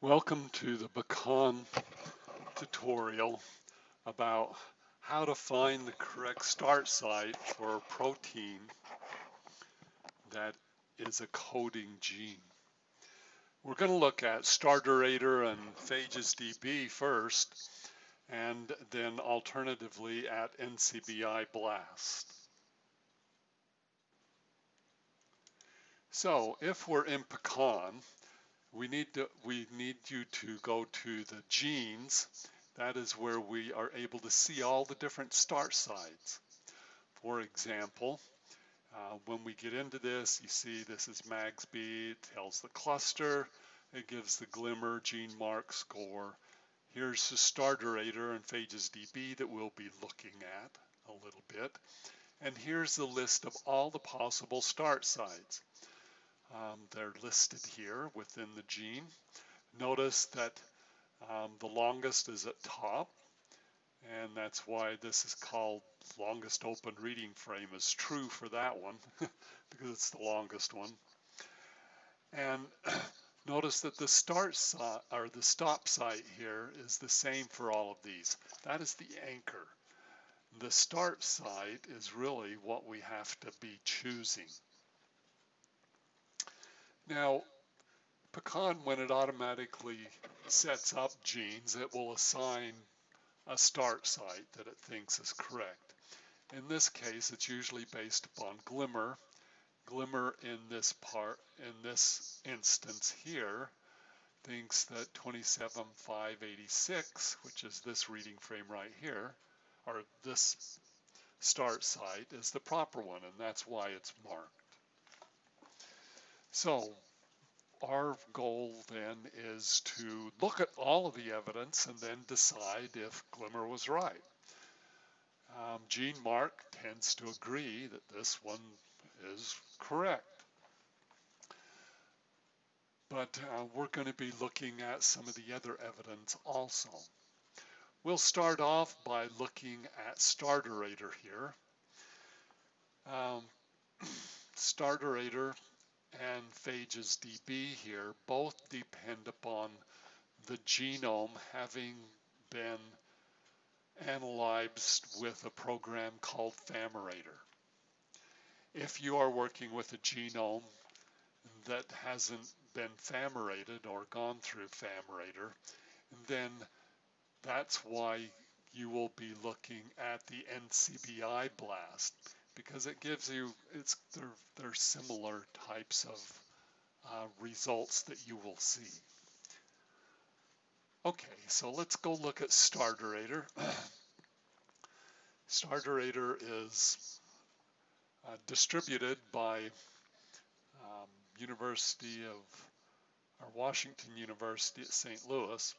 Welcome to the Pecan tutorial about how to find the correct start site for a protein that is a coding gene. We're going to look at Starterator and Phagesdb first, and then alternatively at NCBI BLAST. So if we're in Pecan, we need you to go to the genes. That is where we are able to see all the different start sites. For example, when we get into this, you see this is MAGSB, it tells the cluster, it gives the glimmer, gene mark, score. Here's the Starterator and Phagesdb that we'll be looking at a little bit. And here's the list of all the possible start sites. They're listed here within the gene. Notice that the longest is at top, and that's why this is called longest open reading frame is true for that one because it's the longest one. And notice that the start site or the stop site here is the same for all of these. That is the anchor. The start site is really what we have to be choosing. Now, Pecan, when it automatically sets up genes, it will assign a start site that it thinks is correct. In this case, it's usually based upon glimmer. Glimmer in this instance here, thinks that 27586, which is this reading frame right here, or this start site, is the proper one, and that's why it's marked. So our goal then is to look at all of the evidence and then decide if glimmer was right. Gene mark tends to agree that this one is correct. But we're going to be looking at some of the other evidence also. We'll start off by looking at Starterator here. Starterator and Phagesdb here both depend upon the genome having been analyzed with a program called Phagesdb. If you are working with a genome that hasn't been Phagesdb or gone through Phagesdb, then that's why you will be looking at the NCBI BLAST, because it gives you, they're similar types of results that you will see. Okay, so let's go look at Starterator. Starterator is distributed by Washington University at St. Louis,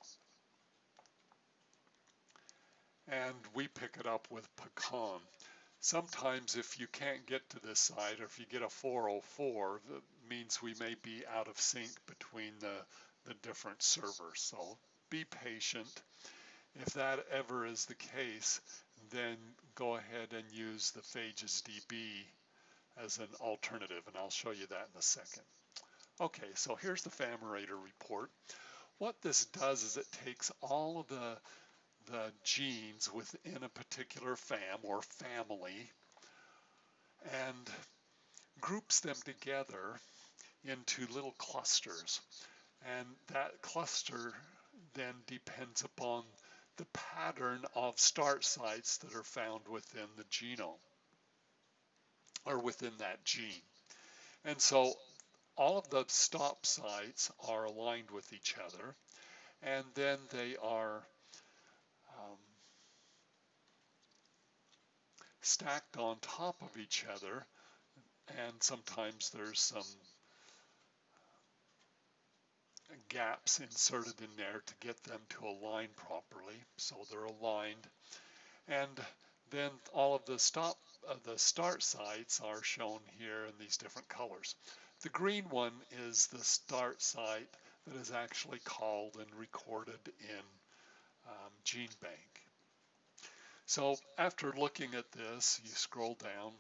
and we pick it up with Pecan. Sometimes if you can't get to this site, or if you get a 404, that means we may be out of sync between the different servers. So be patient. If that ever is the case, then go ahead and use the Phagesdb as an alternative, and I'll show you that in a second. Okay, so here's the Phagesdb report. What this does is it takes all of the genes within a particular pham or family and groups them together into little clusters. And that cluster then depends upon the pattern of start sites that are found within the genome or within that gene. And so all of the stop sites are aligned with each other, and then they are stacked on top of each other, and sometimes there's some gaps inserted in there to get them to align properly, so they're aligned. And then all of the start sites are shown here in these different colors. The green one is the start site that is actually called and recorded in GeneBank. So after looking at this, you scroll down,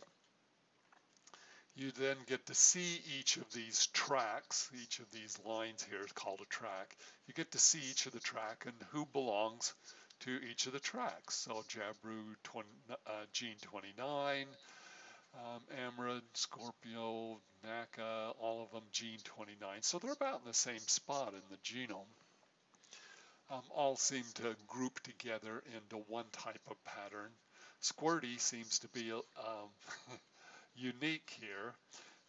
You then get to see each of these tracks. Each of these lines here is called a track. You get to see each of the track and who belongs to each of the tracks. So Jabru gene 29, Amrod, Scorpio, NACA, all of them gene 29. So they're about in the same spot in the genome. All seem to group together into one type of pattern. Squirty seems to be unique here.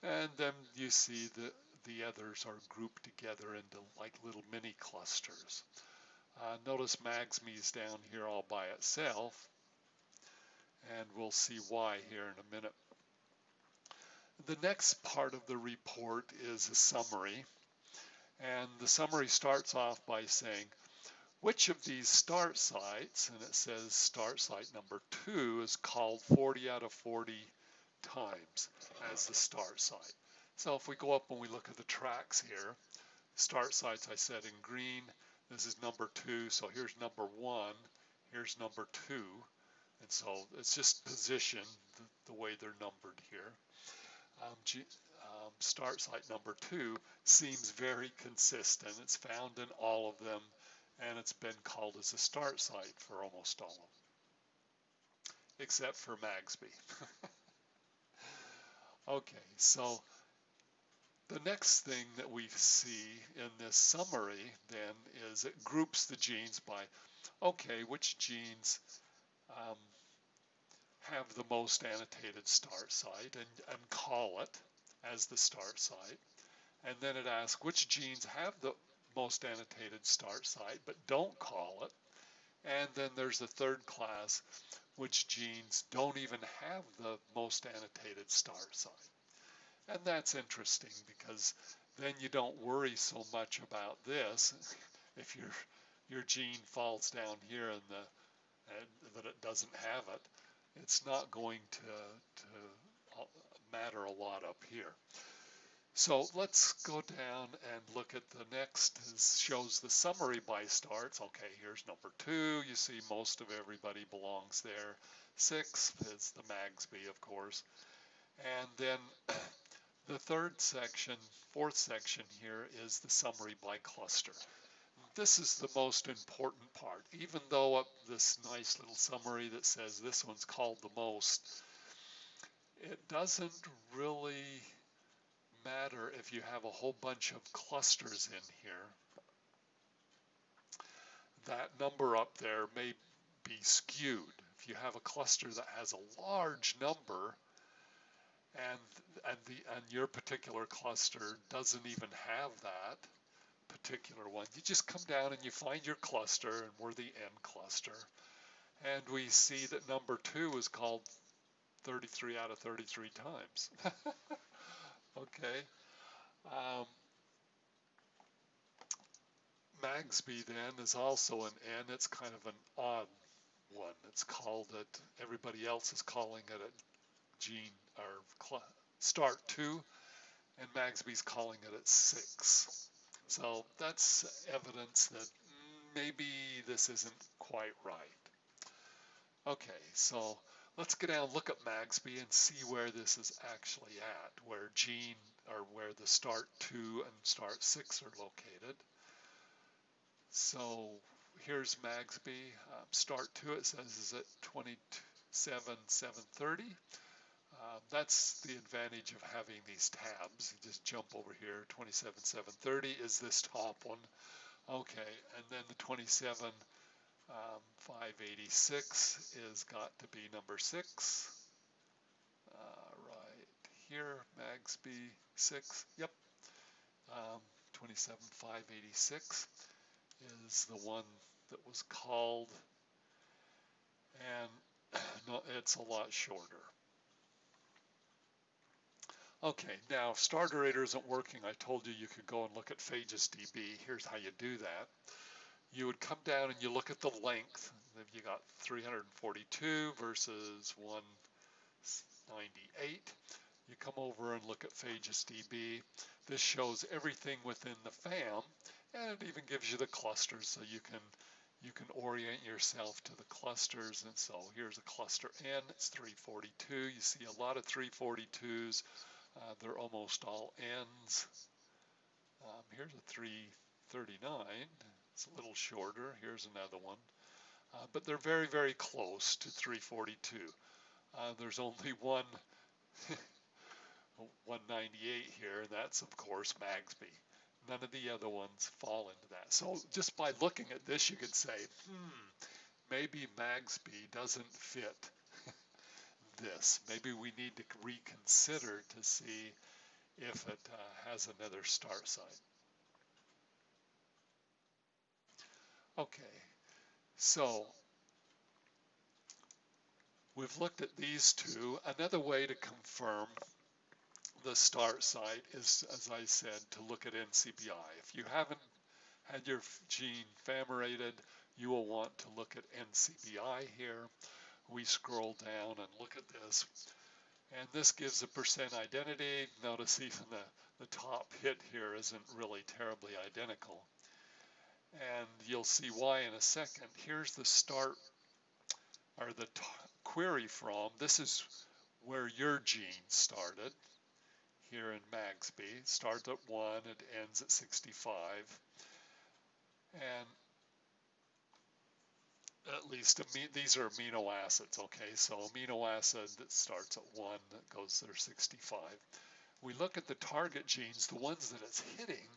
And then you see that the others are grouped together into like little mini clusters. Notice Magsby's down here all by itself, and we'll see why here in a minute. The next part of the report is a summary, and the summary starts off by saying, which of these start sites, and it says start site number 2 is called 40 out of 40 times as the start site. So if we go up and we look at the tracks here, start sites I said in green, this is number 2, so here's number 1, here's number 2, and so it's just position, the way they're numbered here. Start site number 2 seems very consistent. It's found in all of them, and it's been called as a start site for almost all of them, except for Magsby. Okay, so the next thing that we see in this summary then is it groups the genes by, okay, which genes have the most annotated start site and call it as the start site. And then it asks which genes have the most annotated start site but don't call it. And then there's a third class, which genes don't even have the most annotated start site. And that's interesting because then you don't worry so much about this. If your gene falls down here and that it doesn't have it, it's not going to matter a lot up here. So let's go down and look at the next. This shows the summary by starts. Okay, here's number 2. You see most of everybody belongs there. 6 is the Magsby, of course. And then the third section, fourth section here is the summary by cluster. This is the most important part. Even though this nice little summary that says this one's called the most, it doesn't really matter if you have a whole bunch of clusters in here. That number up there may be skewed. If you have a cluster that has a large number and your particular cluster doesn't even have that particular one, you just come down and you find your cluster, and we're the N cluster, and we see that number 2 is called 33 out of 33 times. Okay. Magsby then is also an N. It's kind of an odd one. It's called it, everybody else is calling it a gene or start 2, and Magsby's calling it at 6. So that's evidence that maybe this isn't quite right. Okay, so let's get down and look at Magsby and see where this is actually at, where gene or where the start 2 and start 6 are located. So here's Magsby. Start 2, it says, is at 27,730. That's the advantage of having these tabs. You just jump over here. 27,730 is this top one. Okay, and then the 27,586 is got to be number 6. Right here, Magsby 6. Yep. 27,586 is the one that was called, and no, it's a lot shorter. Okay, now if Starterator isn't working, I told you you could go and look at Phagesdb. Here's how you do that. You would come down and you look at the length. If you got 342 versus 198, you come over and look at Phagesdb. This shows everything within the pham, and it even gives you the clusters, so you can orient yourself to the clusters. And so here's a cluster N, it's 342. You see a lot of 342s, They're almost all ends. Here's a 339. It's a little shorter. Here's another one. But they're very, very close to 342. There's only one 198 here, and that's, of course, Magsby. None of the other ones fall into that. So just by looking at this, you could say, maybe Magsby doesn't fit this. Maybe we need to reconsider to see if it has another start site. Okay, so we've looked at these two. Another way to confirm the start site is, as I said, to look at NCBI. If you haven't had your gene pham-rated, you will want to look at NCBI here. We scroll down and look at this, and this gives a percent identity. Notice even the top hit here isn't really terribly identical, and you'll see why in a second. Here's the start, or the query from. This is where your gene started here in Magsby. It starts at 1, it ends at 65, and at least these are amino acids, okay? So amino acid that starts at 1, that goes there 65. We look at the target genes, the ones that it's hitting,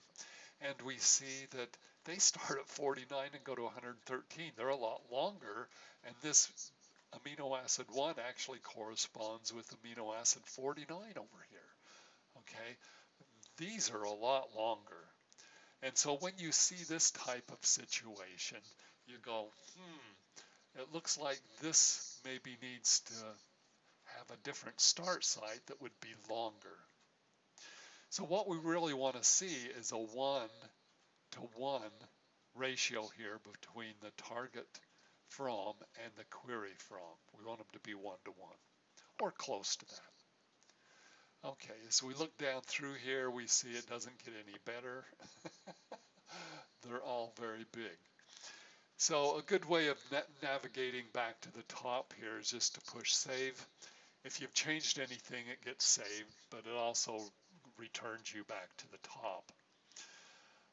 and we see that they start at 49 and go to 113. They're a lot longer, and this amino acid 1 actually corresponds with amino acid 49 over here, okay? These are a lot longer. And so when you see this type of situation, you go, it looks like this maybe needs to have a different start site that would be longer. So what we really want to see is a 1-to-1 ratio here between the target from and the query from. We want them to be 1-to-1 or close to that. Okay, as we look down through here, we see it doesn't get any better. They're all very big. So a good way of navigating back to the top here is just to push save. If you've changed anything, it gets saved, but it also returns you back to the top.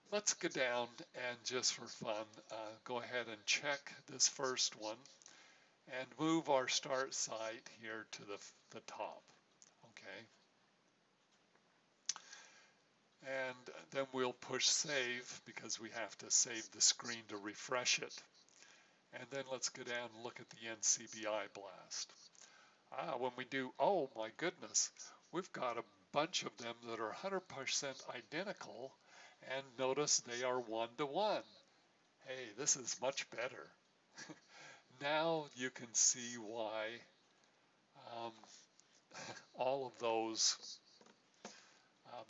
Let's go down and just for fun, go ahead and check this first one and move our start site here to the top, okay? And then we'll push save because we have to save the screen to refresh it. And then let's go down and look at the NCBI BLAST. When we do, oh my goodness, we've got a bunch of them that are 100% identical, and notice they are 1-to-1. Hey, this is much better. Now you can see why all of those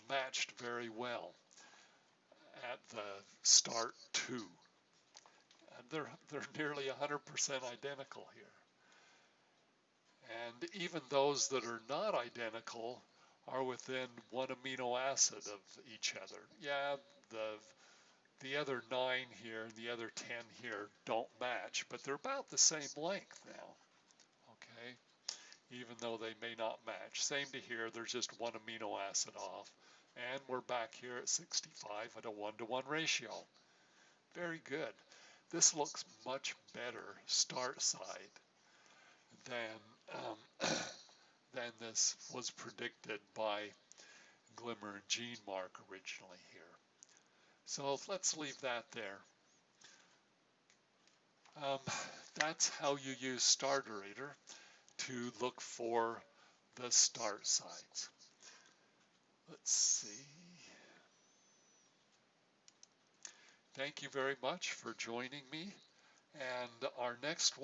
matched very well at the start 2. And they're nearly 100% identical here. And even those that are not identical are within 1 amino acid of each other. Yeah, the other 9 here and the other 10 here don't match, but they're about the same length now, okay? Even though they may not match. Same to here, there's just 1 amino acid off. And we're back here at 65 at a 1-to-1 ratio. Very good. This looks much better start site than this was predicted by Glimmer and GeneMark originally here. So let's leave that there. That's how you use Starterator to look for the start sites. Let's see. Thank you very much for joining me, and our next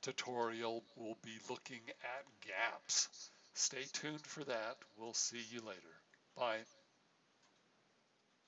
tutorial will be looking at gaps. Stay tuned for that. We'll see you later. Bye.